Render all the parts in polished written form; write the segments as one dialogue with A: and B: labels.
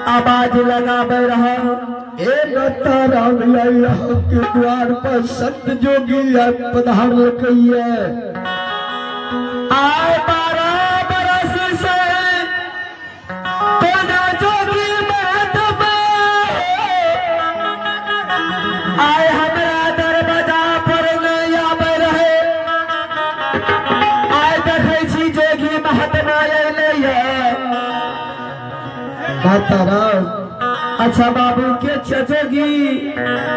A: आवाज लगावे रहा के द्वार पर संत जोगी पधार रखिए। आए 12 बरस से जोगी आए हमरा दरवाजा पर नहीं आवे रहे। आए देखे छी जोगी महात्मा अइले माताराम। अच्छा बाबू के चचोगी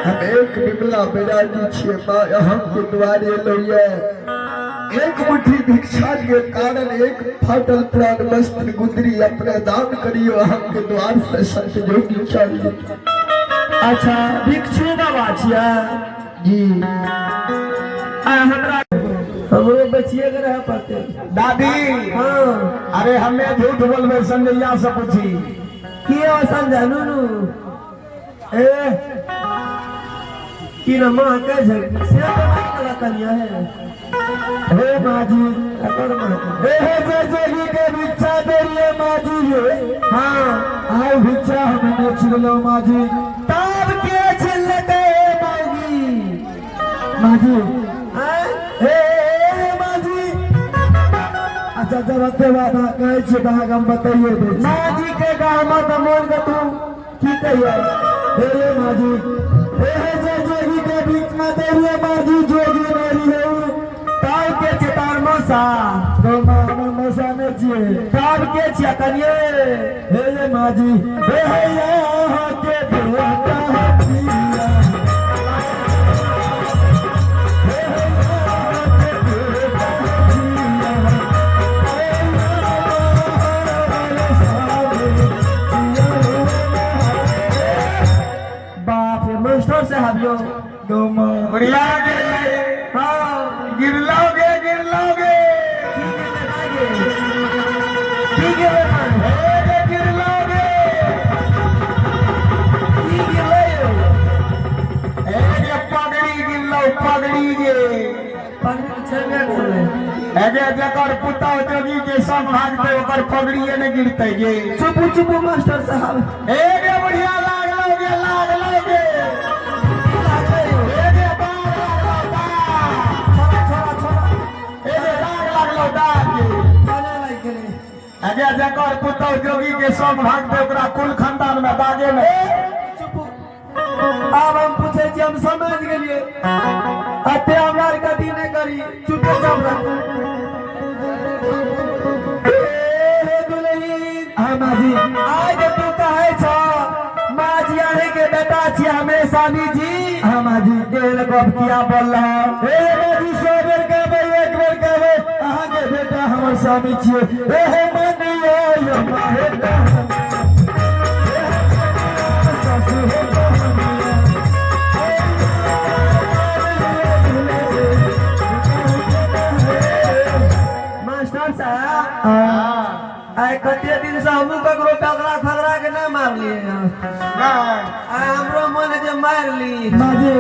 A: हम एक बिमला बेरानी छे माँ यहाँ के द्वारे लइए। एक मुट्ठी भिक्षा के कारण एक फाटल प्राण वस्त्र गुदरी अपने दान करियो। हम के द्वार से संत जोगी चाहिए। अच्छा भिक्षु बाबा छिया जी। हमरा हमरो बचिए के रह पड़ते दादी। हाँ अरे हमें झूठ बोलबे संजैया से पूछी किया समझानू ए कि न मां के से तो कन्या है हे माजी अकर मां हे जोगी के भिक्षा देलिए माजी रे। हां आए भिक्षा हमने छिलो माजी तब के छिलके मागी माजी हे माजी। अच्छा जब ते बाबा कहे छ भाग हम बताइए दे माजी के गांव में तो मोल के तू की कहिए हे माजी हे जोगी के बीच में देरिए माजी जोगी मेरी है ताव के चितार मसा तो मामा मसा ने छिए ताव के छिया कनिए हे माजी हे यहाँ के बेटा छिया से हबियो दोमा बढ़िया गे। हां गिर लोगे ठीक है हे गिर लोगे ठीक है ए पगड़ी गिर लो पगड़ी गे पगड़ी छेबे करे एगे जकर पुता जोगी के संग भागते ओकर पगड़िए ने गिरते गे। चुप मास्टर साहब ए गे बढ़िया लाग लोगे अगे जकर पुतौ जोगी के संग भागते ओकरा कुल खानदान में दागे में। अब हम पूछे छी हम समझ गेलिए अते हमार कदी ने करी चुपे सब हे दुलही। हां माजी आज तू कहे छ माजी आने के बेटा छी हमें स्वामी जी। हां माजी गेल गप किया बोल रहा हे माजी सोबर के एक बेर कहबे अहां के बेटा हमर स्वामी छी। हे मनियो यो बेटा मास्टर साहब आए कते दिन से हमू ककरो टकरा खतरा के ना मार लिए हमरो मन जे मार ली माजे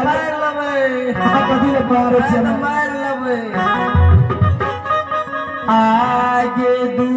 A: मार लबे कथि ले मारे छी मार लबे आगे दू